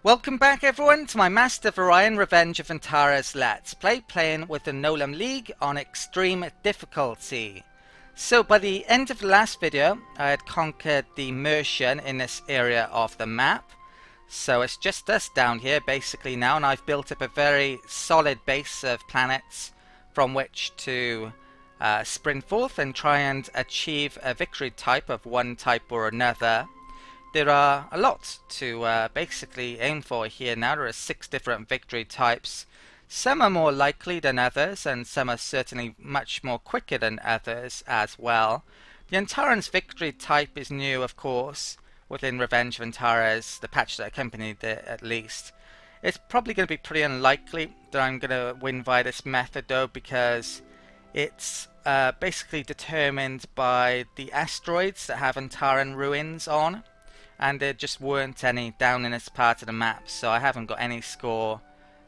Welcome back everyone to my Master of Orion Revenge of Antares Let's Play, playing with the Gnolam League on extreme difficulty. So by the end of the last video I had conquered the Martian in this area of the map. So it's just us down here basically now, and I've built up a very solid base of planets from which to sprint forth and try and achieve a victory type of one type or another. There are a lot to basically aim for here now. There are 6 different victory types. Some are more likely than others, and some are certainly much more quicker than others as well. The Antarans victory type is new, of course, within Revenge of Antares, the patch that accompanied it at least. It's probably going to be pretty unlikely that I'm going to win via this method though, because it's basically determined by the asteroids that have Antaran ruins on. And there just weren't any down in this part of the map, so I haven't got any score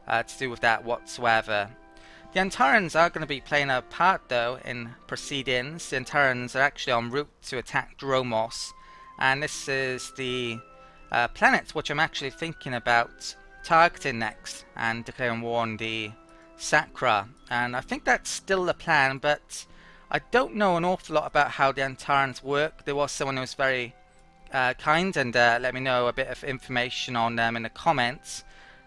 to do with that whatsoever. The Antarans are going to be playing a part though in proceedings. The Antarans are actually en route to attack Dromos, and this is the planet which I'm actually thinking about targeting next and declaring war on the Sacra. And I think that's still the plan, but I don't know an awful lot about how the Antarans work. There was someone who was very kind and let me know a bit of information on them in the comments,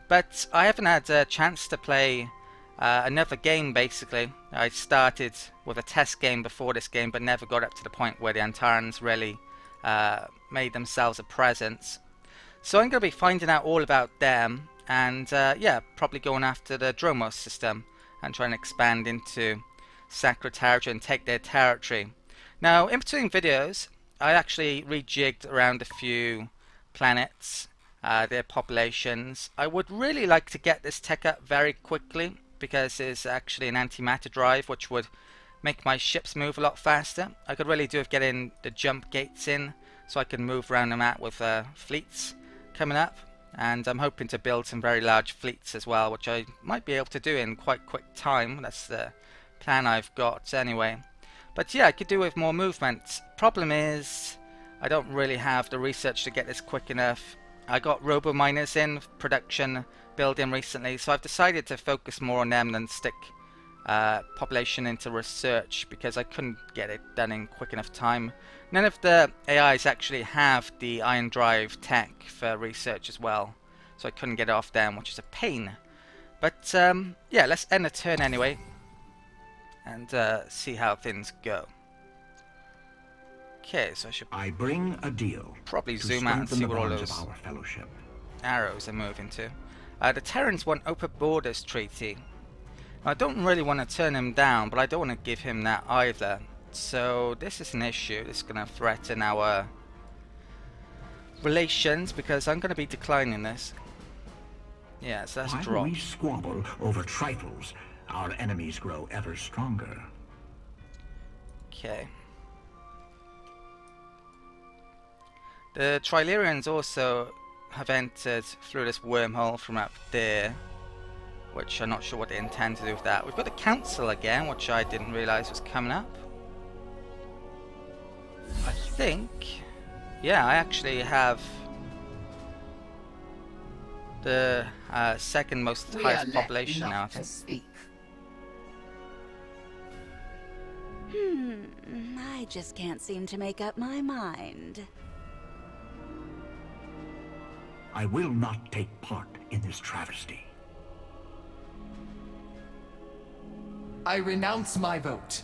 but I haven't had a chance to play another game basically. I started with a test game before this game but never got up to the point where the Antarans really made themselves a presence. So I'm going to be finding out all about them and yeah, probably going after the Dromos system and trying to expand into Sacra territory and take their territory. Now in between videos I actually rejigged around a few planets, their populations. I would really like to get this tech up very quickly because there's actually an antimatter drive which would make my ships move a lot faster. I could really do with getting the jump gates in so I can move around the map with fleets coming up. And I'm hoping to build some very large fleets as well, which I might be able to do in quite quick time. That's the plan I've got anyway. But yeah, I could do with more movement. Problem is, I don't really have the research to get this quick enough. I got robo-miners in production building recently, so I've decided to focus more on them than stick population into research because I couldn't get it done in quick enough time. None of the AIs actually have the ion drive tech for research as well, so I couldn't get it off them, which is a pain. But yeah, let's end the turn anyway and see how things go. Okay, so I bring a deal. Probably zoom out and see what all those arrows are moving to. The Terrans want open borders treaty. I don't really want to turn him down, but I don't want to give him that either. So this is an issue. This is going to threaten our relations because I'm going to be declining this. Yeah, so that's dropped. While we squabble over trifles, our enemies grow ever stronger. Okay. The Trilerians also have entered through this wormhole from up there, which I'm not sure what they intend to do with that. We've got the Council again, which I didn't realise was coming up. I think, yeah, I actually have the second most highest population now, I think. I just can't seem to make up my mind. I will not take part in this travesty. I renounce my vote.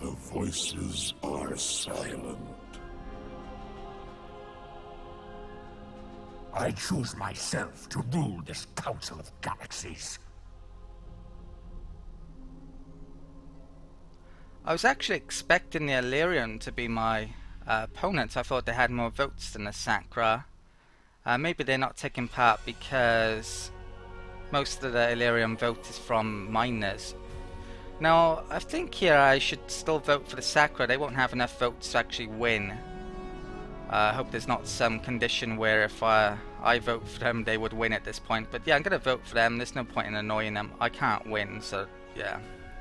The voices are silent. I choose myself to rule this Council of Galaxies. I was actually expecting the Illyrian to be my opponent. I thought they had more votes than the Sacra. Maybe they're not taking part because most of the Illyrian vote is from miners. Now, I think here I should still vote for the Sacra. They won't have enough votes to actually win. I hope there's not some condition where if I vote for them they would win at this point. But yeah, I'm going to vote for them. There's no point in annoying them. I can't win, so yeah,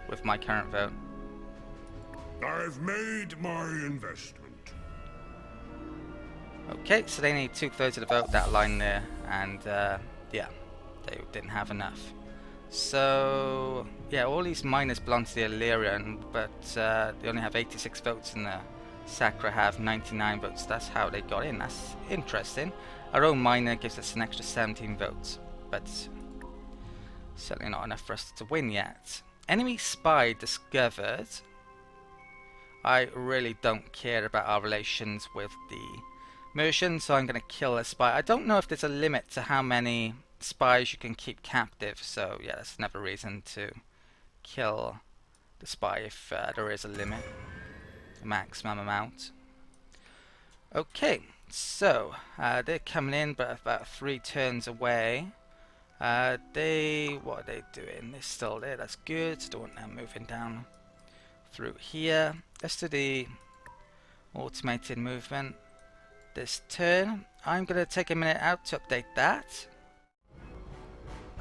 with my current vote. I've made my investment. Okay, so they need 2/3 of the vote, that line there, and yeah, they didn't have enough. So yeah, all these miners belong to the Illyrian, but they only have 86 votes and the Sacra have 99 votes. That's how they got in. That's interesting. Our own miner gives us an extra 17 votes, but certainly not enough for us to win yet. Enemy spy discovered. I really don't care about our relations with the Mercians, so I'm going to kill a spy. I don't know if there's a limit to how many spies you can keep captive, so yeah, that's another reason to kill the spy if there is a limit, a maximum amount. Okay, so they're coming in, but about 3 turns away. What are they doing? They're still there, that's good. Don't want them moving down through here. Let's do the automated movement this turn. I'm going to take a minute out to update that.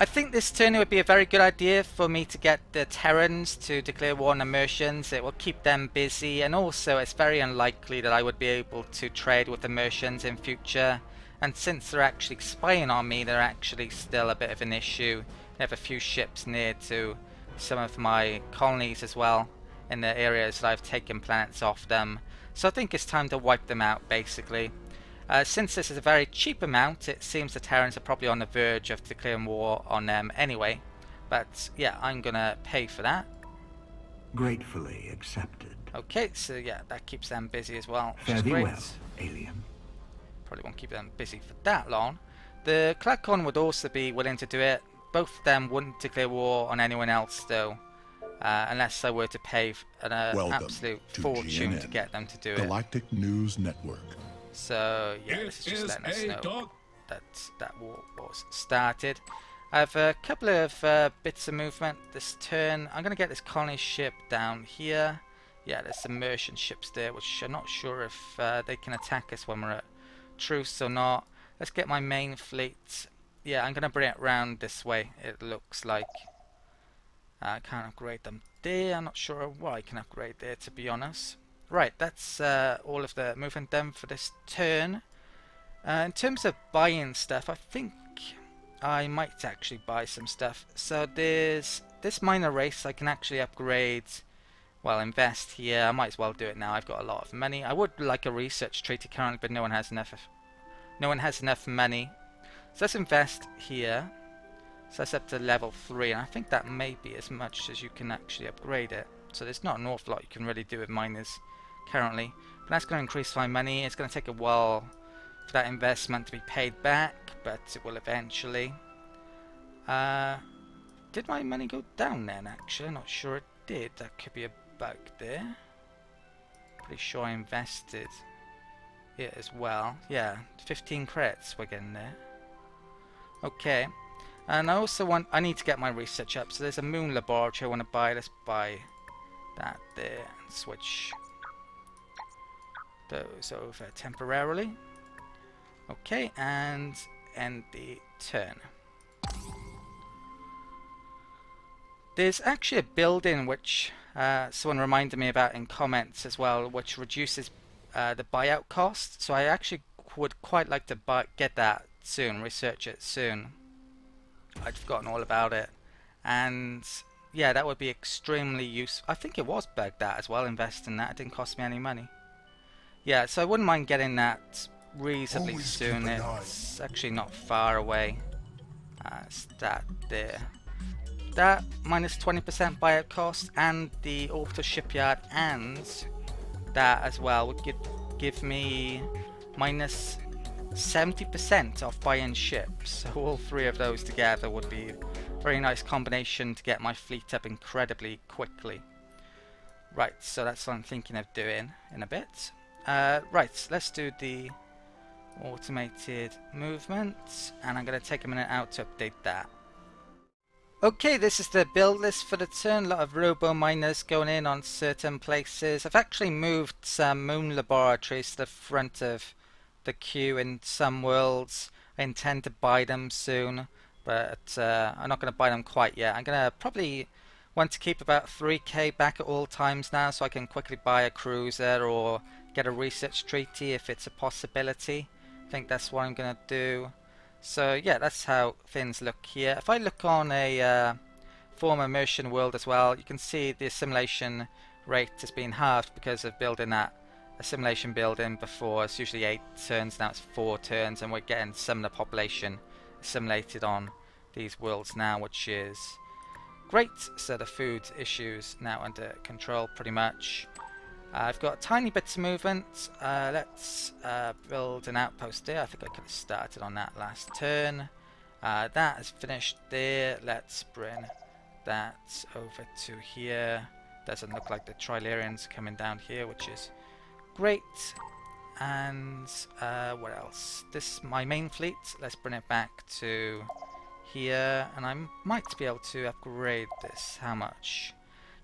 I think this turn it would be a very good idea for me to get the Terrans to declare war on the Mercians. It will keep them busy, and also it's very unlikely that I would be able to trade with the Mercians in future. And since they're actually spying on me, they're actually still a bit of an issue. They have a few ships near to some of my colonies as well, in the areas that I've taken planets off them. So I think it's time to wipe them out, basically. Since this is a very cheap amount, it seems the Terrans are probably on the verge of declaring war on them anyway. But yeah, I'm gonna pay for that. Gratefully accepted. Okay, so yeah, that keeps them busy as well, which Fare is thee great. well, alien. Probably won't keep them busy for that long. The Klakon would also be willing to do it. Both of them wouldn't declare war on anyone else though, unless I were to pay an absolute fortune GNN, to get them to do it. Galactic News Network. So yeah, this is just letting us know that that war was started. I have a couple of bits of movement this turn. I'm going to get this colony ship down here. Yeah, there's some Mercian ships there, which I'm not sure if they can attack us when we're at truce or not. Let's get my main fleet. Yeah, I'm going to bring it round this way, it looks like. I can't upgrade them there. I'm not sure what I can upgrade there, to be honest. Right, that's all of the movement done for this turn. In terms of buying stuff, I think I might actually buy some stuff. So there's this minor race I can actually upgrade, well, invest here. I might as well do it now. I've got a lot of money. I would like a research treaty currently, but no one has enough money. So let's invest here. So that's up to level 3, and I think that may be as much as you can actually upgrade it. So there's not an awful lot you can really do with miners currently. But that's going to increase my money. It's going to take a while for that investment to be paid back, but it will eventually. Did my money go down then, actually? I'm not sure it did. That could be a bug there. Pretty sure I invested it as well. Yeah, 15 credits we're getting there. Okay. And I need to get my research up. So there's a moon laboratory I want to buy. Let's buy that there and switch those over temporarily. Okay, and end the turn. There's actually a building which someone reminded me about in comments as well, which reduces the buyout cost. So I actually would quite like to get that soon, research it soon. I'd forgotten all about it, and yeah, that would be extremely useful. I think it was bugged that as well, investing that. It didn't cost me any money. Yeah, so I wouldn't mind getting that reasonably soon. It's actually not far away. It's that there. That minus 20% buyout cost, and the orbital shipyard, and that as well would give me minus 70% off buy-in ships. So all 3 of those together would be a very nice combination to get my fleet up incredibly quickly. Right, so that's what I'm thinking of doing in a bit. Right, let's do the automated movement, and I'm going to take a minute out to update that. Okay, this is the build list for the turn. A lot of robo miners going in on certain places. I've actually moved some moon laboratories to the front of the queue in some worlds. I intend to buy them soon, but I'm not going to buy them quite yet. I'm going to probably want to keep about 3k back at all times now, so I can quickly buy a cruiser or get a research treaty if it's a possibility. I think that's what I'm going to do. So yeah, that's how things look here. If I look on a form immersion world as well, you can see the assimilation rate has been halved because of building that assimilation building before. It's usually 8 turns, now it's 4 turns, and we're getting some of the population assimilated on these worlds now, which is great. So the food issues now under control pretty much. I've got tiny bits of movement. Let's build an outpost there. I think I could have started on that last turn. That is finished there. Let's bring that over to here. Doesn't look like the Trilarians coming down here, which is great. And what else? This my main fleet. Let's bring it back to here, and I might be able to upgrade this. How much?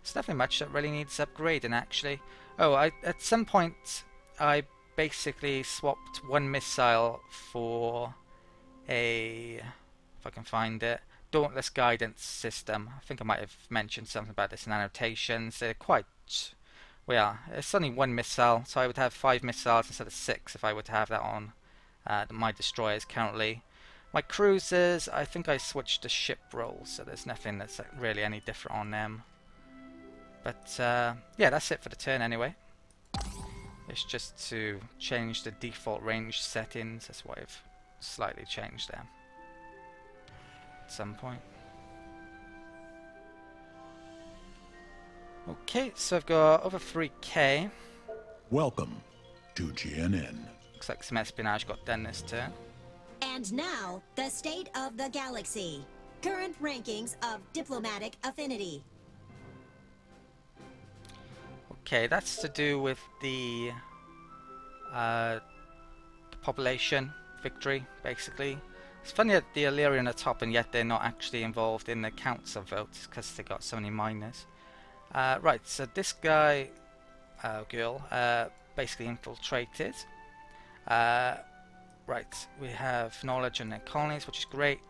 There's nothing much that really needs upgrading actually. Oh, at some point I basically swapped one missile for a, if I can find it, Dauntless guidance system. I think I might have mentioned something about this in annotations. They're quite, well, it's only one missile, so I would have 5 missiles instead of 6 if I were to have that on my destroyers currently. My cruisers, I think I switched to ship rolls, so there's nothing that's really any different on them. But yeah, that's it for the turn anyway. It's just to change the default range settings. That's why I've slightly changed them at some point. Okay, so I've got over 3k. Welcome to GNN. Looks like some espionage got done this turn. And now, the state of the galaxy. Current rankings of diplomatic affinity. Okay, that's to do with the population victory, basically. It's funny that the Illyrian are top and yet they're not actually involved in the council votes because they got so many minors. Right, so this guy, girl, basically infiltrated. Right, we have knowledge on their colonies, which is great.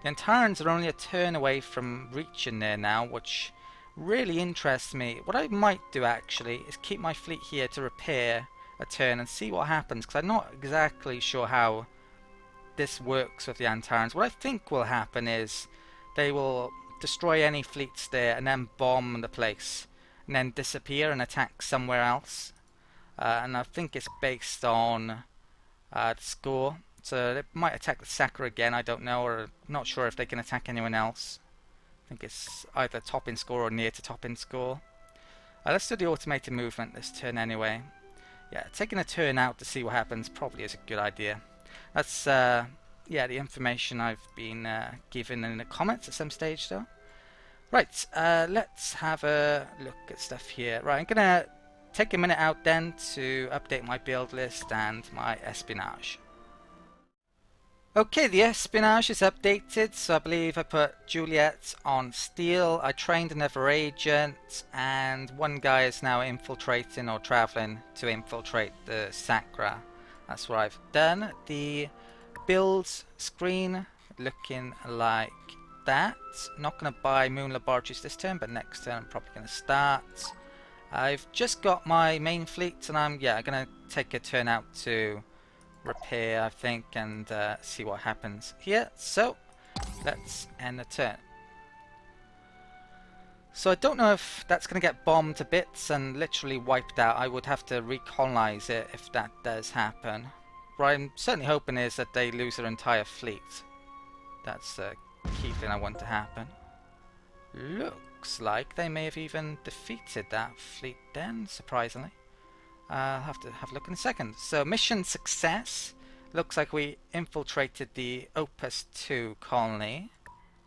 The Antarans are only a turn away from reaching there now, which really interests me. What I might do actually is keep my fleet here to repair a turn and see what happens, because I'm not exactly sure how this works with the Antarans. What I think will happen is they will destroy any fleets there and then bomb the place and then disappear and attack somewhere else. And I think it's based on the score. So they might attack the Sakura again, I don't know, or I'm not sure if they can attack anyone else. I think it's either top in score or near to top in score. Let's do the automated movement this turn anyway. Yeah, taking a turn out to see what happens probably is a good idea. That's yeah, the information I've been given in the comments at some stage though. Right, let's have a look at stuff here. Right, I'm gonna take a minute out then to update my build list and my espionage. Okay, the espionage is updated, so I believe I put Juliet on steel. I trained another agent, and one guy is now infiltrating or traveling to infiltrate the Sakura. That's what I've done. The build screen looking like that. Not going to buy moon laboratories this turn, but next turn I'm probably going to start. I've just got my main fleet, and I'm going to take a turn out to repair, I think, and see what happens here. So let's end the turn. So I don't know if that's going to get bombed to bits and literally wiped out. I would have to recolonize it if that does happen. What I'm certainly hoping is that they lose their entire fleet. That's the key thing I want to happen. Looks like they may have even defeated that fleet then, surprisingly. I'll have to have a look in a second. So mission success. Looks like we infiltrated the Opus 2 colony.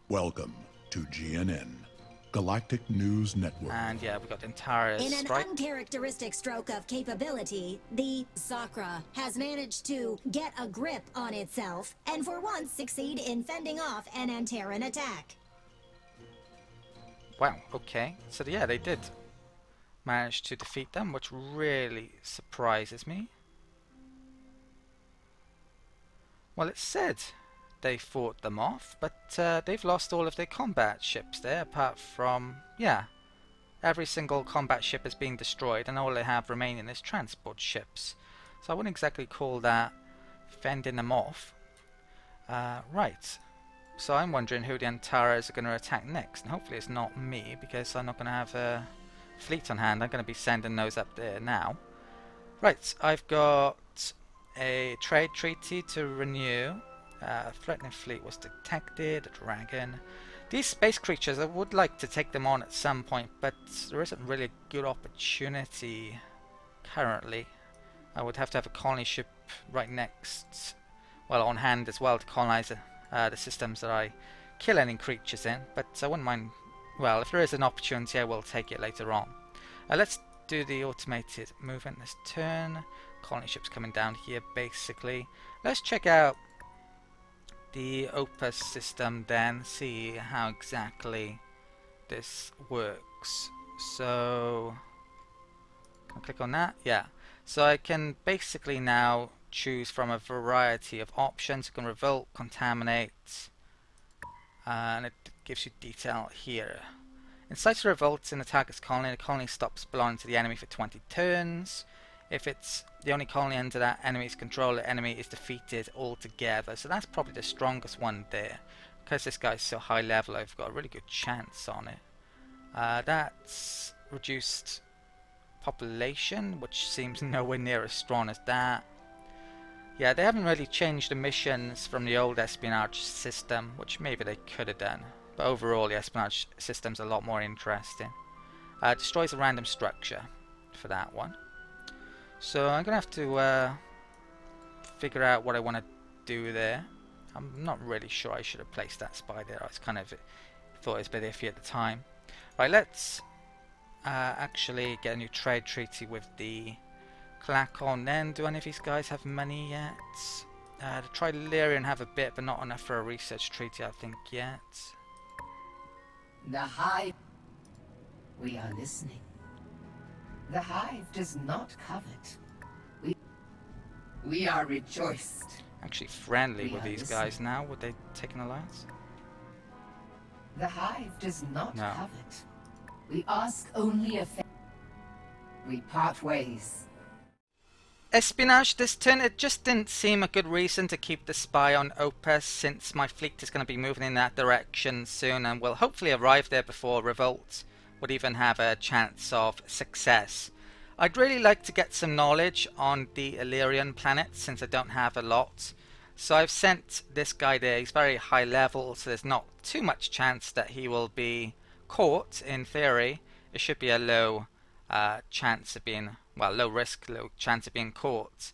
Welcome to GNN, Galactic News Network. And yeah, we got Antares, In an right? uncharacteristic stroke of capability, the Sakura has managed to get a grip on itself and for once succeed in fending off an Antaran attack. Wow, okay. So yeah, they did manage to defeat them, which really surprises me. Well, it said they fought them off, but they've lost all of their combat ships there, apart from, yeah, every single combat ship has been destroyed and all they have remaining is transport ships. So I wouldn't exactly call that fending them off. Right. So I'm wondering who the Antaras are going to attack next, and hopefully it's not me, because I'm not going to have a fleet on hand. I'm going to be sending those up there now. Right, I've got a trade treaty to renew. Threatening fleet was detected, a dragon. These space creatures, I would like to take them on at some point, but there isn't really a good opportunity currently. I would have to have a colony ship right next, well, on hand as well, to colonize the systems that I kill any creatures in, but I wouldn't mind, well, if there is an opportunity I will take it later on. Let's do the automated movement this turn. Colony ships coming down here basically. Let's check out the Opus system then, see how exactly this works. So I'll click on that, yeah. So I can basically now choose from a variety of options. You can revolt, contaminate, and it gives you detail here. Incites revolts in the target's colony. The colony stops belonging to the enemy for 20 turns. If it's the only colony under that enemy's control, the enemy is defeated altogether. So that's probably the strongest one there. Because this guy's so high level, I've got a really good chance on it. That's reduced population, which seems nowhere near as strong as that. Yeah, they haven't really changed the missions from the old espionage system, which maybe they could have done. But overall, the espionage system's a lot more interesting. Destroys a random structure for that one. So I'm going to have to figure out what I want to do there. I'm not really sure I should have placed that spy there. I was kind of thought it was a bit iffy at the time. Right, let's actually get a new trade treaty with the Clacon then. Do any of these guys have money yet? The Trilerian have a bit, but not enough for a research treaty, I think, yet. The Hive. We are listening. The Hive does not covet. We are rejoiced. Actually friendly with these guys now. Would they take an alliance? The Hive does not No. covet. We ask only a favor. We part ways. Espionage this turn, it just didn't seem a good reason to keep the spy on Opus, since my fleet is going to be moving in that direction soon and will hopefully arrive there before revolt would even have a chance of success. I'd really like to get some knowledge on the Illyrian planet, since I don't have a lot. So I've sent this guy there. He's very high level, so there's not too much chance that he will be caught. In theory, it should be a low chance of being, well, low risk, low chance of being caught.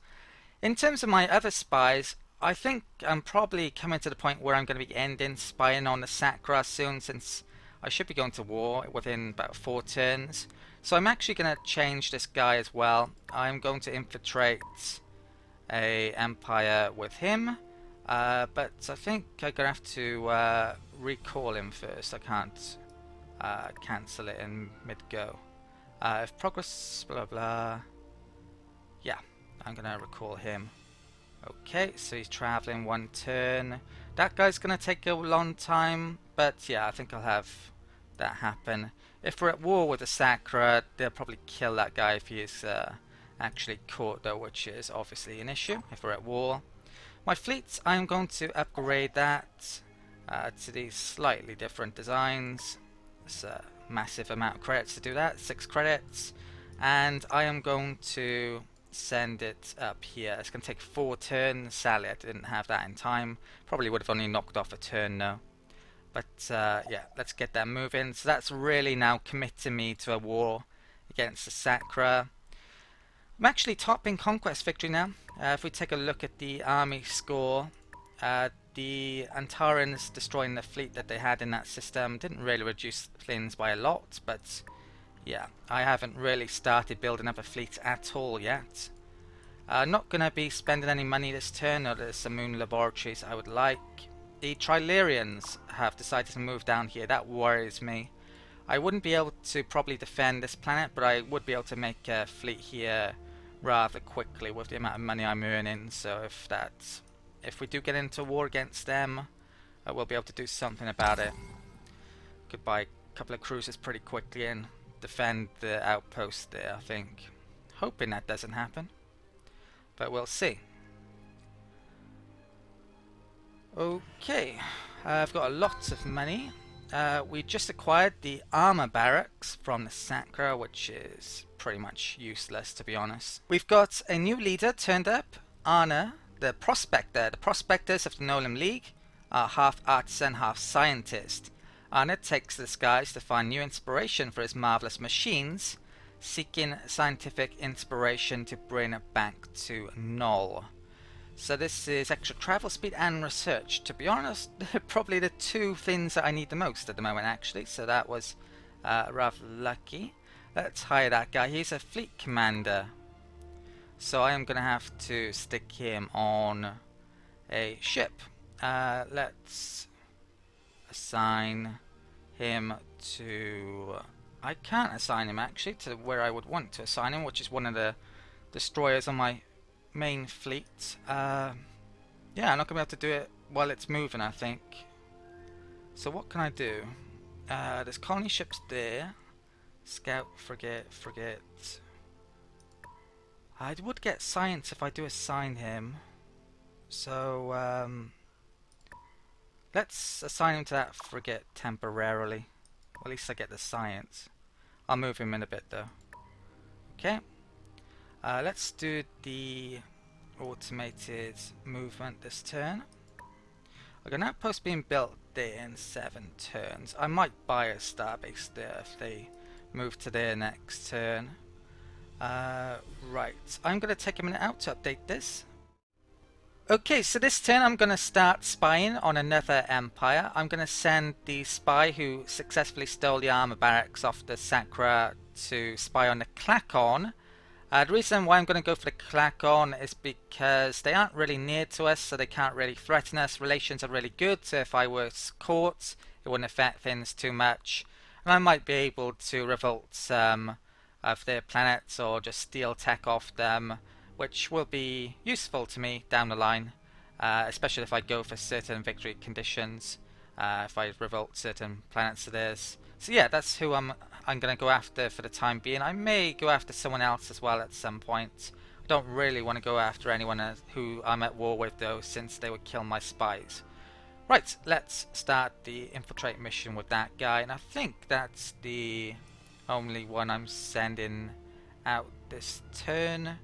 In terms of my other spies, I think I'm probably coming to the point where I'm going to be ending spying on the Sacra soon, since I should be going to war within about 4 turns. So I'm actually going to change this guy as well. I'm going to infiltrate a empire with him, but I think I'm going to have to recall him first. I can't cancel it in mid-go. If progress, blah blah. Yeah, I'm going to recall him. Okay, so he's traveling 1 turn. That guy's going to take a long time, but yeah, I think I'll have that happen. If we're at war with the Sacra, they'll probably kill that guy if he is actually caught, though, which is obviously an issue if we're at war. My fleet, I'm going to upgrade that to these slightly different designs. It's a massive amount of credits to do that, 6 credits. And I am going to send it up here. It's going to take 4 turns. Sadly, I didn't have that in time. Probably would have only knocked off a turn though. But yeah, let's get that moving. So that's really now committing me to a war against the Sacra. I'm actually top in conquest victory now. If we take a look at the army score, the Antarans destroying the fleet that they had in that system didn't really reduce things by a lot, but yeah, I haven't really started building up a fleet at all yet. Not going to be spending any money this turn, or there's some moon laboratories I would like. The Trilerians have decided to move down here. That worries me. I wouldn't be able to probably defend this planet, but I would be able to make a fleet here rather quickly with the amount of money I'm earning. So if we do get into war against them, we'll be able to do something about it. Could buy a couple of cruisers pretty quickly and defend the outpost there, I think. Hoping that doesn't happen, but we'll see. Okay, I've got a lot of money. We just acquired the armor barracks from the Sacra, which is pretty much useless to be honest. We've got a new leader turned up, Anna, the Prospector. The Prospectors of the Gnolam League are half artisan, half scientist. Anna takes the skies to find new inspiration for his marvelous machines, seeking scientific inspiration to bring it back to null. So this is extra travel speed and research. To be honest, probably the two things that I need the most at the moment actually, so that was rather lucky. Let's hire that guy. He's a fleet commander, so I am going to have to stick him on a ship. Let's assign him to... I can't assign him actually to where I would want to assign him, which is one of the destroyers on my main fleet. Yeah, I'm not going to be able to do it while it's moving, I think. So what can I do? There's colony ships there. Scout, frigate. I would get science if I do assign him. So let's assign him to that frigate temporarily. Well, at least I get the science. I'll move him in a bit though. Okay. Let's do the automated movement this turn. I've got an outpost being built there in 7 turns. I might buy a starbase there if they move to their next turn. Right, I'm going to take a minute out to update this. Okay, so this turn I'm going to start spying on another empire. I'm going to send the spy who successfully stole the armor barracks off the Sacra to spy on the Klakon. The reason why I'm going to go for the Klakon is because they aren't really near to us, so they can't really threaten us. Relations are really good, so if I was caught, it wouldn't affect things too much. And I might be able to revolt some of their planets or just steal tech off them, which will be useful to me down the line, especially if I go for certain victory conditions, if I revolt certain planets of theirs. So yeah, that's who I'm going to go after for the time being. I may go after someone else as well at some point. I don't really want to go after anyone who I'm at war with though, since they would kill my spies. Right, let's start the infiltrate mission with that guy, and I think that's the only one I'm sending out this turn.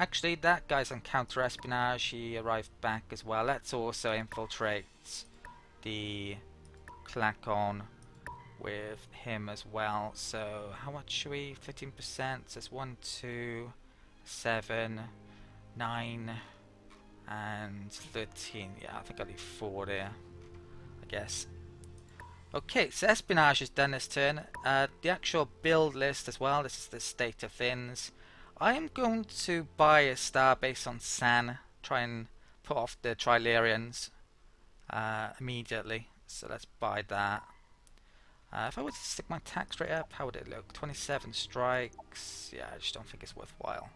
Actually, that guy's on counter-espionage. He arrived back as well. Let's also infiltrate the Klakon with him as well. So how much should we? 15%. So it's 1, 2, 7, 9, and 13. Yeah, I think I'll leave 4 there, I guess. Okay, so espionage is done this turn. The actual build list as well. This is the state of things. I am going to buy a starbase on San. Try and put off the Trilarians immediately. So let's buy that. If I were to stick my tax rate up, how would it look? 27 strikes. Yeah, I just don't think it's worthwhile.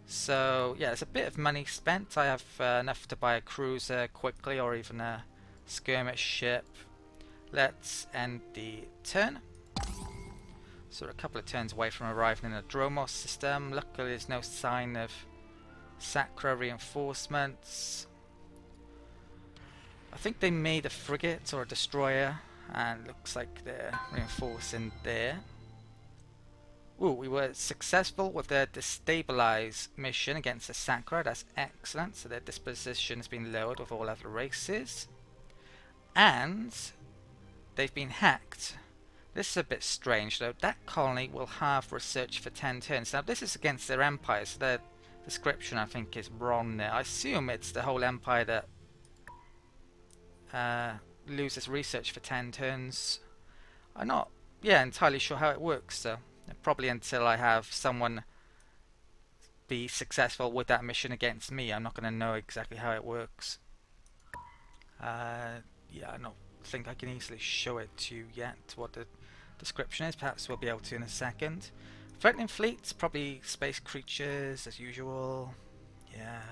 So yeah, there's a bit of money spent. I have enough to buy a cruiser quickly, or even a skirmish ship. Let's end the turn. So we're a couple of turns away from arriving in a Dromos system. Luckily there's no sign of Sacra reinforcements. I think they made a frigate or a destroyer, and looks like they're reinforcing there. Ooh, we were successful with their destabilize mission against the Sacra. That's excellent. So their disposition has been lowered with all other races. And they've been hacked. This is a bit strange though. That colony will have research for 10 turns. Now this is against their empire, so their description I think is wrong there. I assume it's the whole empire that loses research for 10 turns. I'm not entirely sure how it works, so probably until I have someone be successful with that mission against me, I'm not going to know exactly how it works. Yeah, I don't think I can easily show it to you yet, what the description is. Perhaps we'll be able to in a second. Threatening fleets, probably space creatures as usual. Yeah.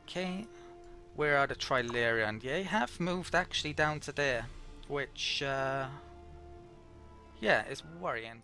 Okay. Where are the Trilarian? Yeah, they have moved actually down to there, which yeah, is worrying.